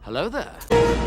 Hello there.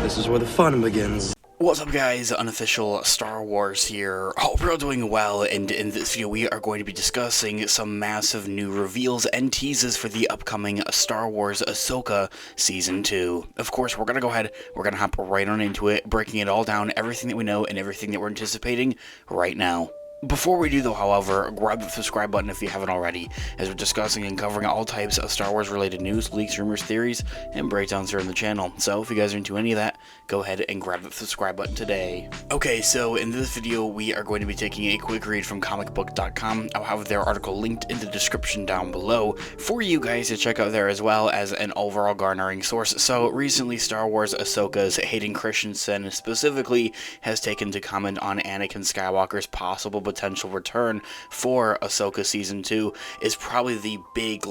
This is where the fun begins. What's up guys, Unofficial Star Wars here. Hope you're all doing well, and in this video we are going to be discussing some massive new reveals and teases for the upcoming Star Wars AHSOKA Season 2. Of course, we're going to go ahead, we're going to hop right on into it, breaking it all down, everything that we know and everything that we're anticipating right now. Before we do though, however, grab the subscribe button if you haven't already, as we're discussing and covering all types of Star Wars related news, leaks, rumors, theories, and breakdowns here on the channel. So if you guys are into any of that, go ahead and grab the subscribe button today. Okay, so in this video we are going to be taking a quick read from comicbook.com. I'll have their article linked in the description down below for you guys to check out there, as well as an overall garnering source. So recently Star Wars AHSOKA's Hayden Christensen specifically has taken to comment on Anakin Skywalker's possible potential return for AHSOKA Season 2 is probably the big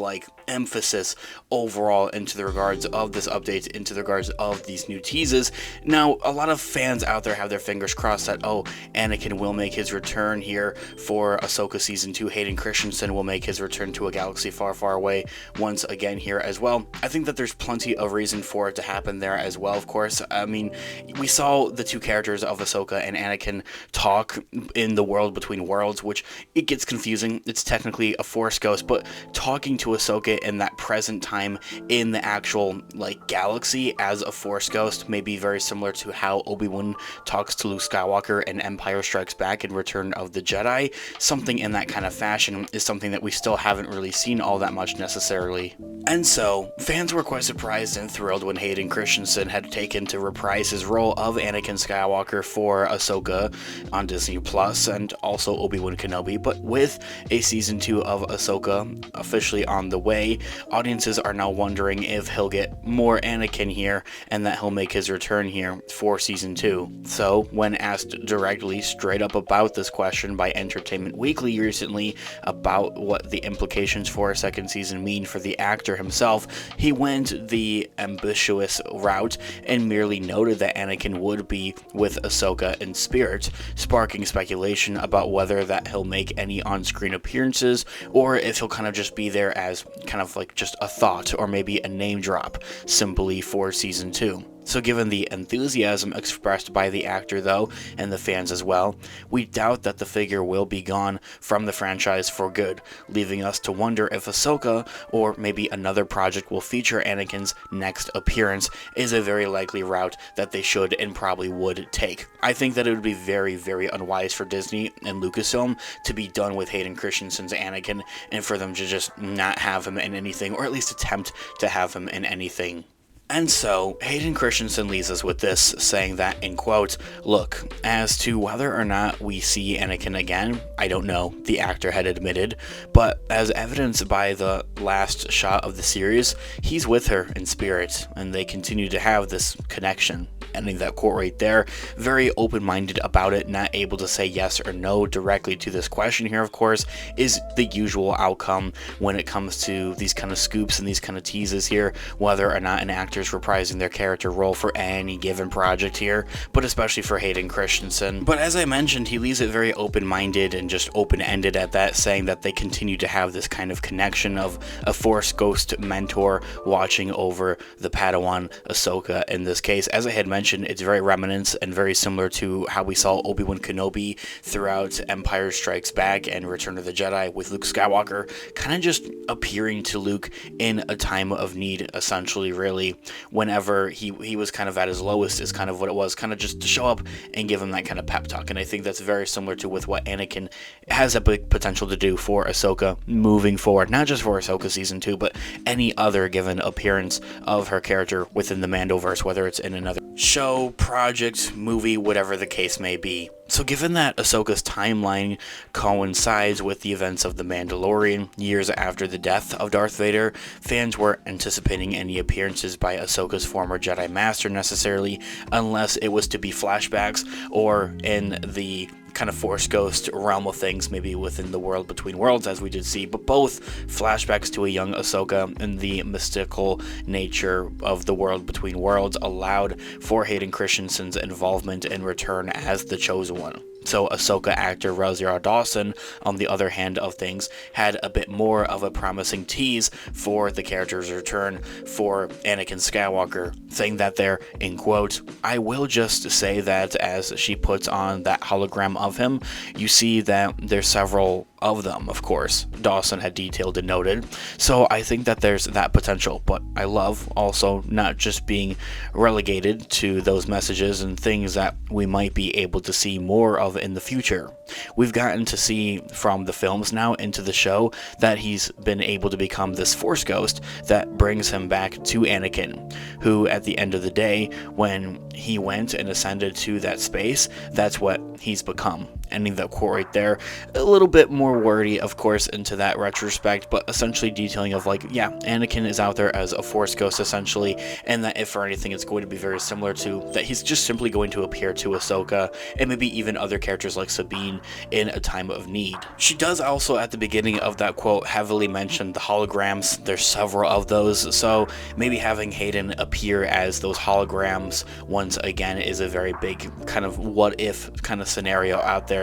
emphasis overall into the regards of this update, into the regards of these new teases. Now, a lot of fans out there have their fingers crossed that, oh, Anakin will make his return here for AHSOKA Season 2. Hayden Christensen will make his return to a galaxy far, far away once again here as well. I think that there's plenty of reason for it to happen there as well, of course. I mean, we saw the two characters of AHSOKA and Anakin talk in the world between worlds, which it gets confusing. It's technically a Force ghost, but talking to AHSOKA in that present time in the actual galaxy as a Force ghost may be very similar to how Obi-Wan talks to Luke Skywalker in Empire Strikes Back and Return of the Jedi. Something in that kind of fashion is something that we still haven't really seen all that much necessarily. And so, fans were quite surprised and thrilled when Hayden Christensen had taken to reprise his role of Anakin Skywalker for AHSOKA on Disney Plus, and also Obi-Wan Kenobi. But with a Season 2 of AHSOKA officially on the way, audiences are now wondering if he'll get more Anakin here and that he'll make his return here for Season 2. So, when asked directly straight up about this question by Entertainment Weekly recently about what the implications for a second season mean for the actor himself, he went the ambitious route and merely noted that Anakin would be with AHSOKA in spirit, sparking speculation about whether that he'll make any on-screen appearances or if he'll kind of just be there as kind of just a thought or maybe a name drop simply for Season 2. So given the enthusiasm expressed by the actor though, and the fans as well, we doubt that the figure will be gone from the franchise for good, leaving us to wonder if AHSOKA, or maybe another project will feature Anakin's next appearance, is a very likely route that they should and probably would take. I think that it would be very, very unwise for Disney and Lucasfilm to be done with Hayden Christensen's Anakin, and for them to just not have him in anything, or at least attempt to have him in anything. And so, Hayden Christensen leaves us with this, saying that, in quote, "Look, as to whether or not we see Anakin again, I don't know," the actor had admitted, but as evidenced by the last shot of the series, he's with her in spirit, and they continue to have this connection. Ending that quote right there, very open-minded about it, not able to say yes or no directly to this question here, of course, is the usual outcome when it comes to these kind of scoops and these kind of teases here, whether or not an actor is reprising their character role for any given project here, but especially for Hayden Christensen. But as I mentioned, he leaves it very open-minded and just open-ended at that, saying that they continue to have this kind of connection of a Force ghost mentor watching over the Padawan AHSOKA in this case. As I had mentioned, it's very reminiscent and very similar to how we saw Obi-Wan Kenobi throughout Empire Strikes Back and Return of the Jedi, with Luke Skywalker kind of just appearing to Luke in a time of need, essentially, really. Whenever he was kind of at his lowest is kind of what it was, kind of just to show up and give him that kind of pep talk. And I think that's very similar to with what Anakin has a big potential to do for AHSOKA moving forward, not just for AHSOKA Season 2, but any other given appearance of her character within the Mandoverse, whether it's in another show, project, movie, whatever the case may be. So given that AHSOKA's timeline coincides with the events of The Mandalorian, years after the death of Darth Vader, fans weren't anticipating any appearances by AHSOKA's former Jedi Master necessarily, unless it was to be flashbacks or in the kind of Force ghost realm of things, maybe within the world between worlds, as we did see, but both flashbacks to a young AHSOKA and the mystical nature of the world between worlds allowed for Hayden Christensen's involvement and return as the Chosen One. So Ahsoka actor Rosario Dawson, on the other hand of things, had a bit more of a promising tease for the character's return for Anakin Skywalker, saying that there, in quote, "I will just say that as she puts on that hologram of him, you see that there's several of them, of course," Dawson had detailed and noted. So I think that there's that potential, but I love also not just being relegated to those messages and things that we might be able to see more of in the future. We've gotten to see from the films now into the show that he's been able to become this Force ghost that brings him back to Anakin, who at the end of the day, when he went and ascended to that space, that's what he's become. Ending that quote right there, a little bit more wordy, of course, into that retrospect, but essentially detailing of like, yeah, Anakin is out there as a Force ghost essentially, and that if for anything, it's going to be very similar to that he's just simply going to appear to Ahsoka and maybe even other characters like Sabine in a time of need. She does also at the beginning of that quote heavily mention the holograms. There's several of those, so maybe having Hayden appear as those holograms once again is a very big kind of what if kind of scenario out there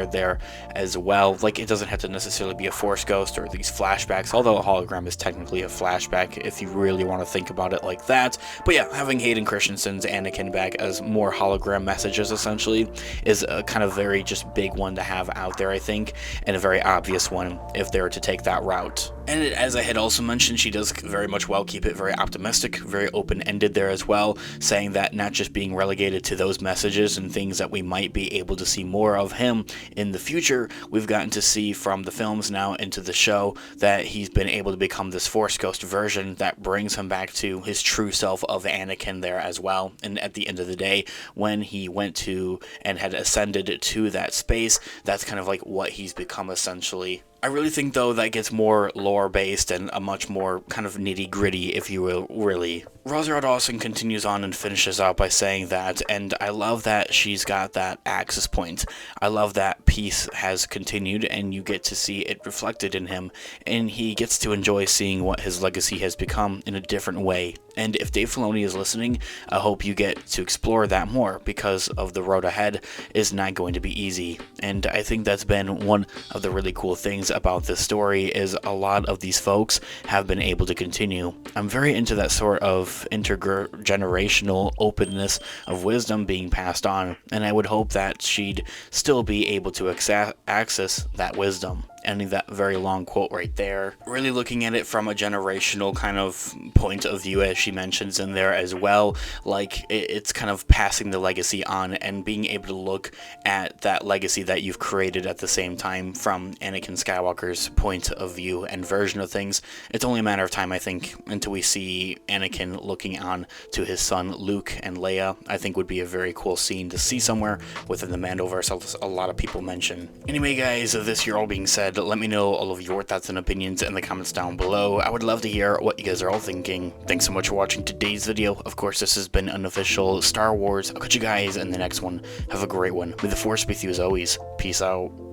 as well. Like, it doesn't have to necessarily be a Force ghost or these flashbacks, although a hologram is technically a flashback if you really want to think about it like that. But yeah, having Hayden Christensen's Anakin back as more hologram messages essentially is a kind of very just big one to have out there, I think, and a very obvious one if they were to take that route. And as I had also mentioned, she does very much well keep it very optimistic, very open-ended there as well, saying that not just being relegated to those messages and things that we might be able to see more of him in the future. We've gotten to see from the films now into the show that he's been able to become this Force ghost version that brings him back to his true self of Anakin there as well. And at the end of the day, when he went to and had ascended to that space, that's kind of like what he's become essentially. I really think, though, that gets more lore-based and a much more kind of nitty-gritty, if you will, really. Rosario Dawson continues on and finishes out by saying that, and I love that she's got that access point. I love that peace has continued, and you get to see it reflected in him, and he gets to enjoy seeing what his legacy has become in a different way. And if Dave Filoni is listening, I hope you get to explore that more, because of the road ahead is not going to be easy. And I think that's been one of the really cool things about this story is a lot of these folks have been able to continue. I'm very into that sort of intergenerational openness of wisdom being passed on, and I would hope that she'd still be able to access that wisdom. Ending that very long quote right there. Really looking at it from a generational kind of point of view, as she mentions in there as well. Like, it's kind of passing the legacy on and being able to look at that legacy that you've created at the same time from Anakin Skywalker's point of view and version of things. It's only a matter of time, I think, until we see Anakin looking on to his son Luke and Leia. I think would be a very cool scene to see somewhere within the Mandoverse, as a lot of people mention. Anyway, guys, this here all being said, let me know all of your thoughts and opinions in the comments down below. I would love to hear what you guys are all thinking. Thanks so much for watching today's video. Of course, this has been an official Star Wars. I'll catch you guys in the next one. Have a great one. May the Force be with you as always. Peace out.